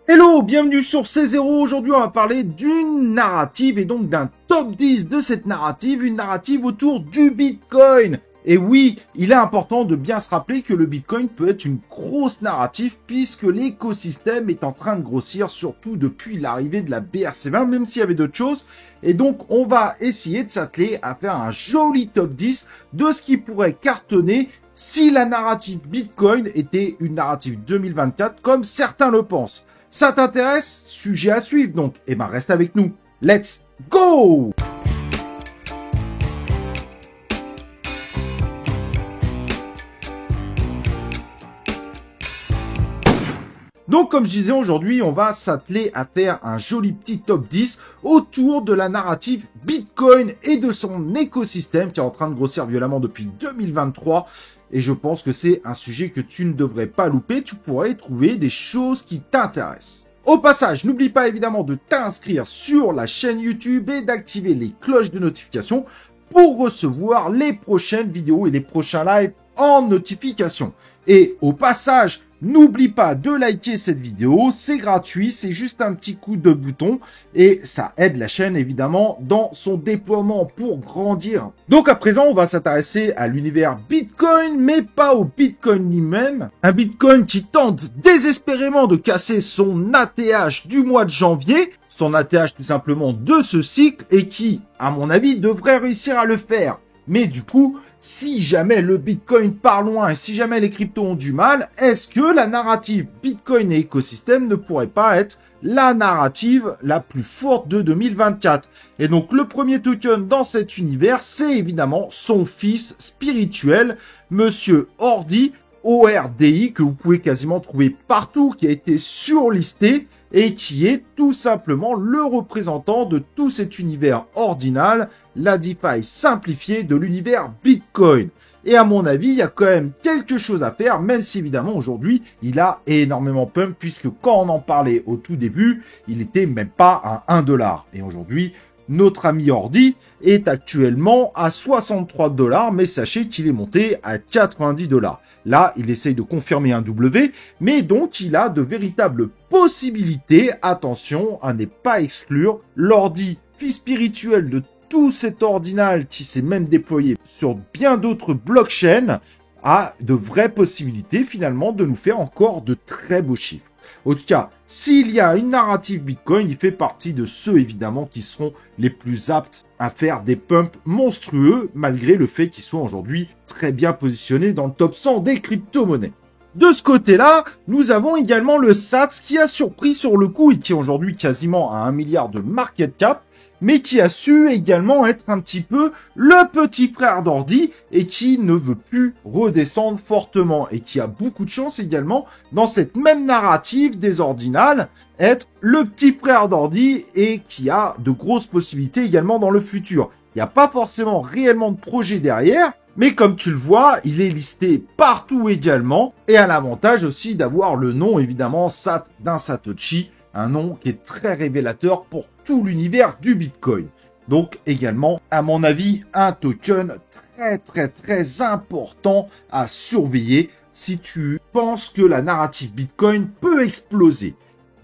Hello, bienvenue sur C0. Aujourd'hui, on va parler d'une narrative et donc d'un top 10 de cette narrative, une narrative autour du Bitcoin. Et oui, il est important de bien se rappeler que le Bitcoin peut être une grosse narrative puisque l'écosystème est en train de grossir, surtout depuis l'arrivée de la BRC20, même s'il y avait d'autres choses. Et donc, on va essayer de s'atteler à faire un joli top 10 de ce qui pourrait cartonner si la narrative Bitcoin était une narrative 2024 comme certains le pensent. Ça t'intéresse? Sujet à suivre donc. Eh ben reste avec nous. Let's go! Donc comme je disais, aujourd'hui, on va s'atteler à faire un joli petit top 10 autour de la narrative Bitcoin et de son écosystème qui est en train de grossir violemment depuis 2023. Et je pense que c'est un sujet que tu ne devrais pas louper. Tu pourrais y trouver des choses qui t'intéressent. Au passage, n'oublie pas évidemment de t'inscrire sur la chaîne YouTube et d'activer les cloches de notification pour recevoir les prochaines vidéos et les prochains lives en notification. Et au passage, n'oublie pas de liker cette vidéo, c'est gratuit, c'est juste un petit coup de bouton et ça aide la chaîne évidemment dans son déploiement pour grandir. Donc à présent, on va s'intéresser à l'univers Bitcoin, mais pas au Bitcoin lui-même. Un Bitcoin qui tente désespérément de casser son ATH du mois de janvier, son ATH tout simplement de ce cycle et qui, à mon avis, devrait réussir à le faire. Mais du coup, si jamais le Bitcoin part loin et si jamais les cryptos ont du mal, est-ce que la narrative Bitcoin et écosystème ne pourrait pas être la narrative la plus forte de 2024? Et donc le premier token dans cet univers, c'est évidemment son fils spirituel, Monsieur Ordi, ORDI, que vous pouvez quasiment trouver partout, qui a été surlisté et qui est tout simplement le représentant de tout cet univers ordinal, la DeFi simplifiée de l'univers Bitcoin. Et à mon avis, il y a quand même quelque chose à faire, même si évidemment aujourd'hui, il a énormément pump, puisque quand on en parlait au tout début, il était même pas à 1 $. Et aujourd'hui, notre ami Ordi est actuellement à 63 $, mais sachez qu'il est monté à 90 $. Là, il essaye de confirmer un W, mais donc il a de véritables possibilités, attention, à ne pas exclure. L'Ordi, fils spirituel de tout cet ordinal qui s'est même déployé sur bien d'autres blockchains, a de vraies possibilités finalement de nous faire encore de très beaux chiffres. En tout cas, s'il y a une narrative Bitcoin, il fait partie de ceux évidemment qui seront les plus aptes à faire des pumps monstrueux, malgré le fait qu'ils soient aujourd'hui très bien positionnés dans le top 100 des crypto-monnaies. De ce côté-là, nous avons également le SATS qui a surpris sur le coup et qui est aujourd'hui quasiment à 1 milliard de market cap, mais qui a su également être un petit peu le petit frère d'Ordi et qui ne veut plus redescendre fortement et qui a beaucoup de chance également dans cette même narrative des ordinales être le petit frère d'Ordi et qui a de grosses possibilités également dans le futur. Il n'y a pas forcément réellement de projet derrière, mais comme tu le vois, il est listé partout également et a l'avantage aussi d'avoir le nom évidemment SAT d'un Satoshi, un nom qui est très révélateur pour tout l'univers du Bitcoin. Donc également, à mon avis, un token très important à surveiller si tu penses que la narrative Bitcoin peut exploser.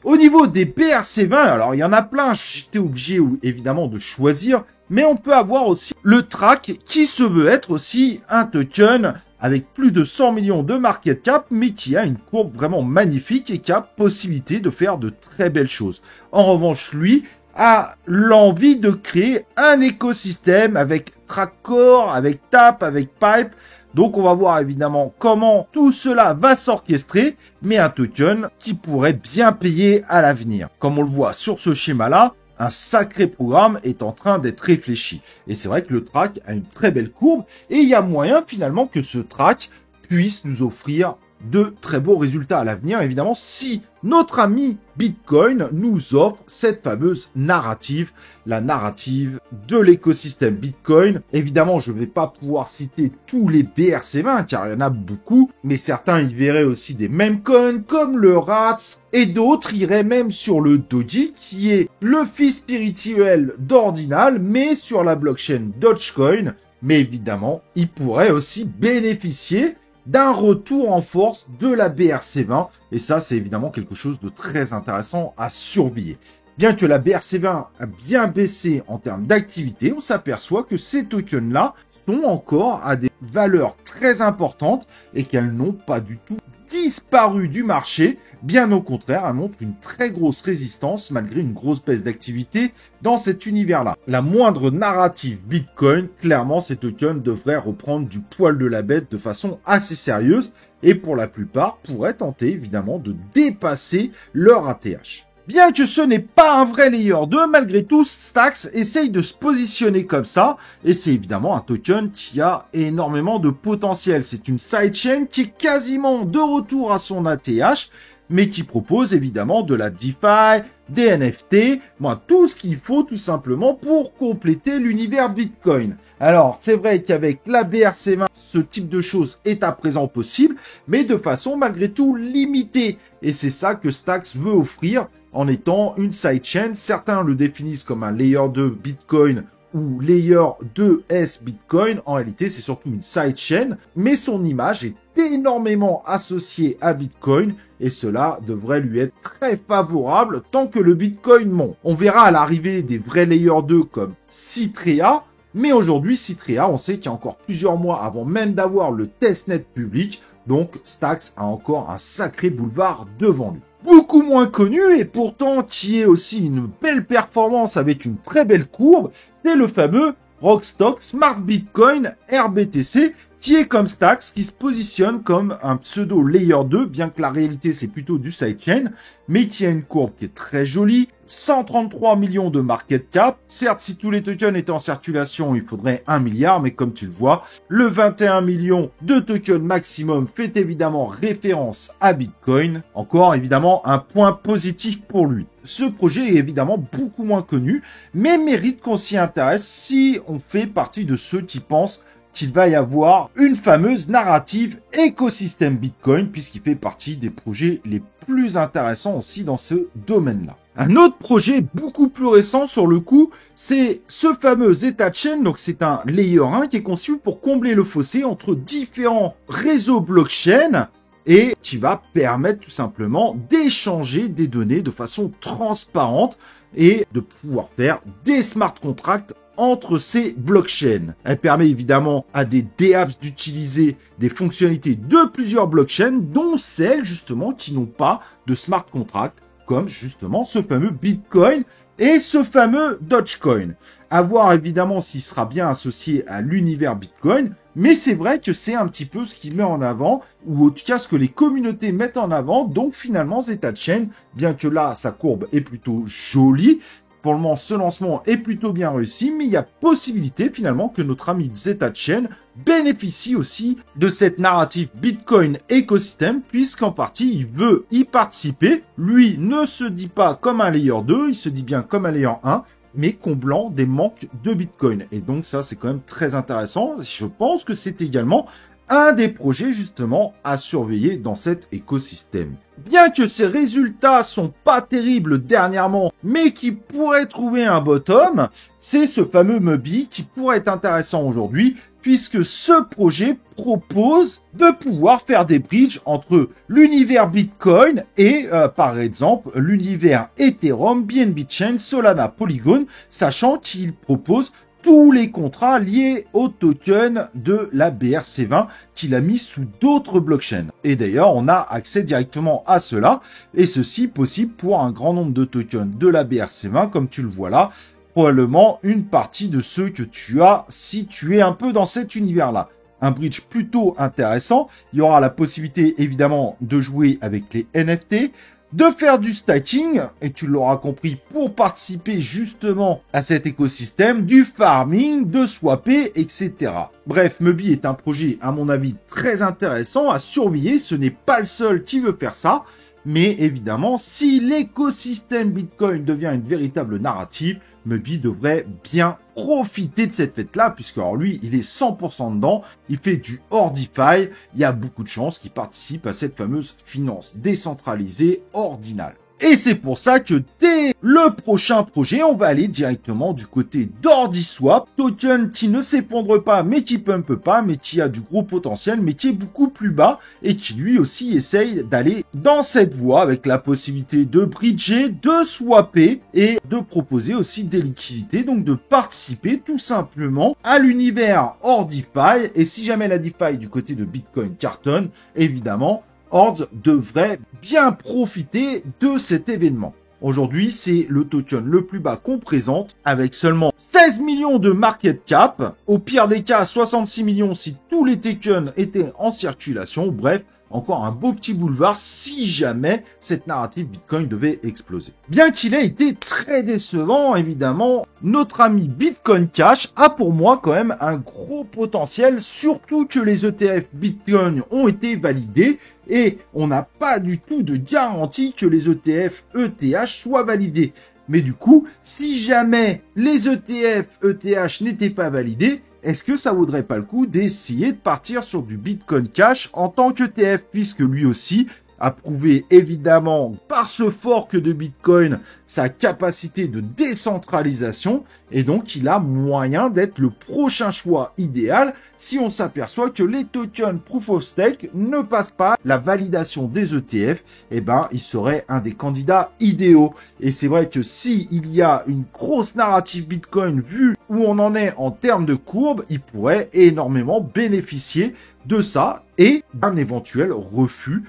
Au niveau des BRC20, alors il y en a plein, j'étais obligé évidemment de choisir, mais on peut avoir aussi le TRAC qui se veut être aussi un token avec plus de 100 millions de market cap, mais qui a une courbe vraiment magnifique et qui a possibilité de faire de très belles choses. En revanche, lui a l'envie de créer un écosystème avec TrackCore, avec TAP, avec Pipe. Donc on va voir évidemment comment tout cela va s'orchestrer, mais un token qui pourrait bien payer à l'avenir. Comme on le voit sur ce schéma-là, un sacré programme est en train d'être réfléchi. Et c'est vrai que le track a une très belle courbe et il y a moyen finalement que ce track puisse nous offrir de très beaux résultats à l'avenir, évidemment, si notre ami Bitcoin nous offre cette fameuse narrative, la narrative de l'écosystème Bitcoin. Évidemment, je ne vais pas pouvoir citer tous les BRC20, car il y en a beaucoup, mais certains y verraient aussi des meme coins, comme le RATS, et d'autres iraient même sur le Doji, qui est le fils spirituel d'Ordinal, mais sur la blockchain Dogecoin. Mais évidemment, il pourrait aussi bénéficier d'un retour en force de la BRC20. Et ça, c'est évidemment quelque chose de très intéressant à surveiller. Bien que la BRC20 a bien baissé en termes d'activité, on s'aperçoit que ces tokens-là sont encore à des valeurs très importantes et qu'elles n'ont pas du tout disparu du marché. Bien au contraire, elles montrent une très grosse résistance malgré une grosse baisse d'activité dans cet univers-là. La moindre narrative Bitcoin, clairement, ces tokens devraient reprendre du poil de la bête de façon assez sérieuse et pour la plupart pourraient tenter évidemment de dépasser leur ATH. Bien que ce n'est pas un vrai layer 2, malgré tout, Stacks essaye de se positionner comme ça, et c'est évidemment un token qui a énormément de potentiel. C'est une sidechain qui est quasiment de retour à son ATH, mais qui propose évidemment de la DeFi, des NFT, tout ce qu'il faut tout simplement pour compléter l'univers Bitcoin. Alors, c'est vrai qu'avec la BRC20, ce type de choses est à présent possible, mais de façon malgré tout limitée. Et c'est ça que Stacks veut offrir en étant une sidechain. Certains le définissent comme un layer 2 Bitcoin ou layer 2S Bitcoin. En réalité, c'est surtout une sidechain, mais son image est énormément associée à Bitcoin et cela devrait lui être très favorable tant que le Bitcoin monte. On verra à l'arrivée des vrais layer 2 comme Citrea, mais aujourd'hui, Citrea, on sait qu'il y a encore plusieurs mois avant même d'avoir le testnet public, donc Stacks a encore un sacré boulevard devant lui. Beaucoup moins connu et pourtant qui est aussi une belle performance avec une très belle courbe, c'est le fameux Rockstock Smart Bitcoin RBTC qui est comme Stacks, qui se positionne comme un pseudo layer 2, bien que la réalité c'est plutôt du sidechain, mais qui a une courbe qui est très jolie, 133 millions de market cap. Certes, si tous les tokens étaient en circulation, il faudrait 1 milliard, mais comme tu le vois, le 21 millions de tokens maximum fait évidemment référence à Bitcoin. Encore évidemment un point positif pour lui. Ce projet est évidemment beaucoup moins connu, mais mérite qu'on s'y intéresse si on fait partie de ceux qui pensent qu'il va y avoir une fameuse narrative écosystème Bitcoin, puisqu'il fait partie des projets les plus intéressants aussi dans ce domaine-là. Un autre projet beaucoup plus récent sur le coup, c'est ce fameux ZetaChain. Donc c'est un layer 1 qui est conçu pour combler le fossé entre différents réseaux blockchain et qui va permettre tout simplement d'échanger des données de façon transparente et de pouvoir faire des smart contracts entre ces blockchains. Elle permet évidemment à des dApps d'utiliser des fonctionnalités de plusieurs blockchains, dont celles justement qui n'ont pas de smart contract, comme justement ce fameux Bitcoin et ce fameux Dogecoin. À voir évidemment s'il sera bien associé à l'univers Bitcoin, mais c'est vrai que c'est un petit peu ce qu'il met en avant, ou en tout cas ce que les communautés mettent en avant. Donc finalement ZetaChain, bien que là sa courbe est plutôt jolie, pour le moment, ce lancement est plutôt bien réussi, mais il y a possibilité finalement que notre ami ZetaChain bénéficie aussi de cette narrative Bitcoin écosystème, puisqu'en partie, il veut y participer. Lui ne se dit pas comme un layer 2, il se dit bien comme un layer 1, mais comblant des manques de Bitcoin. Et donc ça, c'est quand même très intéressant. Je pense que c'est également un des projets justement à surveiller dans cet écosystème. Bien que ces résultats sont pas terribles dernièrement, mais qui pourraient trouver un bottom, c'est ce fameux Mubi qui pourrait être intéressant aujourd'hui, puisque ce projet propose de pouvoir faire des bridges entre l'univers Bitcoin et, par exemple, l'univers Ethereum, BNB Chain, Solana, Polygon, sachant qu'il propose tous les contrats liés au token de la BRC20 qu'il a mis sous d'autres blockchains. Et d'ailleurs, on a accès directement à cela, et ceci possible pour un grand nombre de tokens de la BRC20, comme tu le vois là, probablement une partie de ceux que tu as si tu es un peu dans cet univers-là. Un bridge plutôt intéressant. Il y aura la possibilité évidemment de jouer avec les NFT, de faire du stacking, et tu l'auras compris, pour participer justement à cet écosystème, du farming, de swapper, etc. Bref, Mubi est un projet, à mon avis, très intéressant à surveiller. Ce n'est pas le seul qui veut faire ça, mais évidemment, si l'écosystème Bitcoin devient une véritable narrative, Mubi devrait bien profiter de cette fête-là, puisque alors lui, il est 100% dedans, il fait du hors DeFi, il y a beaucoup de chances qu'il participe à cette fameuse finance décentralisée ordinale. Et c'est pour ça que dès le prochain projet, on va aller directement du côté d'OrdiSwap, token qui ne s'effondre pas, mais qui pump pas, mais qui a du gros potentiel, mais qui est beaucoup plus bas et qui lui aussi essaye d'aller dans cette voie avec la possibilité de bridger, de swapper et de proposer aussi des liquidités, donc de participer tout simplement à l'univers hors DeFi. Et si jamais la DeFi du côté de Bitcoin cartonne, évidemment, Hordes devrait bien profiter de cet événement. Aujourd'hui, c'est le token le plus bas qu'on présente avec seulement 16 millions de market cap. Au pire des cas, 66 millions si tous les tokens étaient en circulation. Bref, encore un beau petit boulevard si jamais cette narrative Bitcoin devait exploser. Bien qu'il ait été très décevant, évidemment, notre ami Bitcoin Cash a pour moi quand même un gros potentiel, surtout que les ETF Bitcoin ont été validés et on n'a pas du tout de garantie que les ETF ETH soient validés. Mais du coup, si jamais les ETF ETH n'étaient pas validés, est-ce que ça vaudrait pas le coup d'essayer de partir sur du Bitcoin Cash en tant qu'ETF, puisque lui aussi a prouvé évidemment par ce fork de Bitcoin sa capacité de décentralisation et donc il a moyen d'être le prochain choix idéal si on s'aperçoit que les tokens Proof of Stake ne passent pas la validation des ETF, eh ben il serait un des candidats idéaux. Et c'est vrai que si il y a une grosse narrative Bitcoin vu où on en est en termes de courbe, il pourrait énormément bénéficier de ça et d'un éventuel refus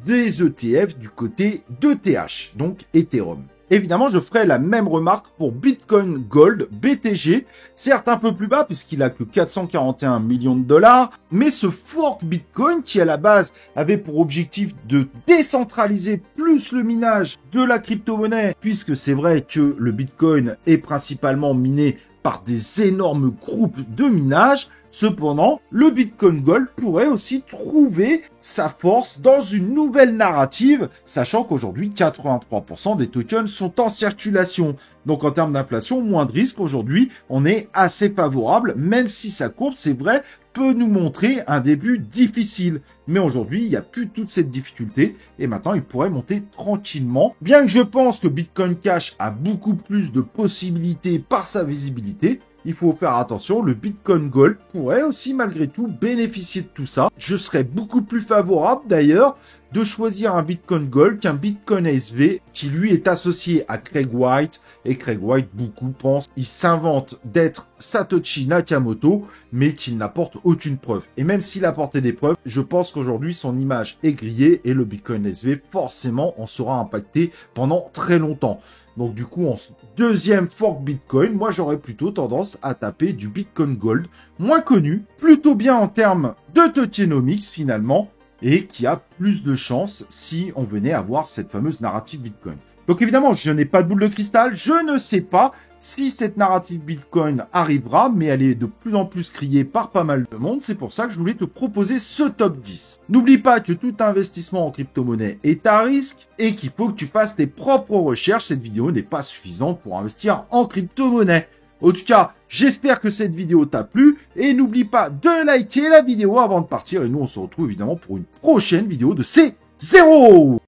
des ETF du côté d'ETH, donc Ethereum. Évidemment, je ferai la même remarque pour Bitcoin Gold, BTG, certes un peu plus bas puisqu'il a que 441 millions de dollars, mais ce fork Bitcoin qui à la base avait pour objectif de décentraliser plus le minage de la crypto-monnaie, puisque c'est vrai que le Bitcoin est principalement miné par des énormes groupes de minage. Cependant, le Bitcoin Gold pourrait aussi trouver sa force dans une nouvelle narrative, sachant qu'aujourd'hui, 83% des tokens sont en circulation. Donc en termes d'inflation, moins de risques. Aujourd'hui, on est assez favorable, même si sa courbe, c'est vrai, peut nous montrer un début difficile. Mais aujourd'hui, il n'y a plus toute cette difficulté et maintenant, il pourrait monter tranquillement. Bien que je pense que Bitcoin Cash a beaucoup plus de possibilités par sa visibilité, il faut faire attention, le Bitcoin Gold pourrait aussi malgré tout bénéficier de tout ça. Je serais beaucoup plus favorable d'ailleurs de choisir un Bitcoin Gold qu'un Bitcoin SV qui lui est associé à Craig White. Et Craig White, beaucoup pensent, il s'invente d'être Satoshi Nakamoto, mais qu'il n'apporte aucune preuve. Et même s'il apportait des preuves, je pense qu'aujourd'hui son image est grillée et le Bitcoin SV forcément en sera impacté pendant très longtemps. Donc du coup, en deuxième fork Bitcoin, moi j'aurais plutôt tendance à taper du Bitcoin Gold, moins connu, plutôt bien en termes de tokenomics finalement, et qui a plus de chances si on venait avoir cette fameuse narrative Bitcoin. Donc évidemment, je n'ai pas de boule de cristal, je ne sais pas si cette narrative Bitcoin arrivera, mais elle est de plus en plus criée par pas mal de monde. C'est pour ça que je voulais te proposer ce top 10. N'oublie pas que tout investissement en crypto-monnaie est à risque et qu'il faut que tu fasses tes propres recherches. Cette vidéo n'est pas suffisante pour investir en crypto-monnaie. En tout cas, j'espère que cette vidéo t'a plu et n'oublie pas de liker la vidéo avant de partir. Et nous, on se retrouve évidemment pour une prochaine vidéo de C0.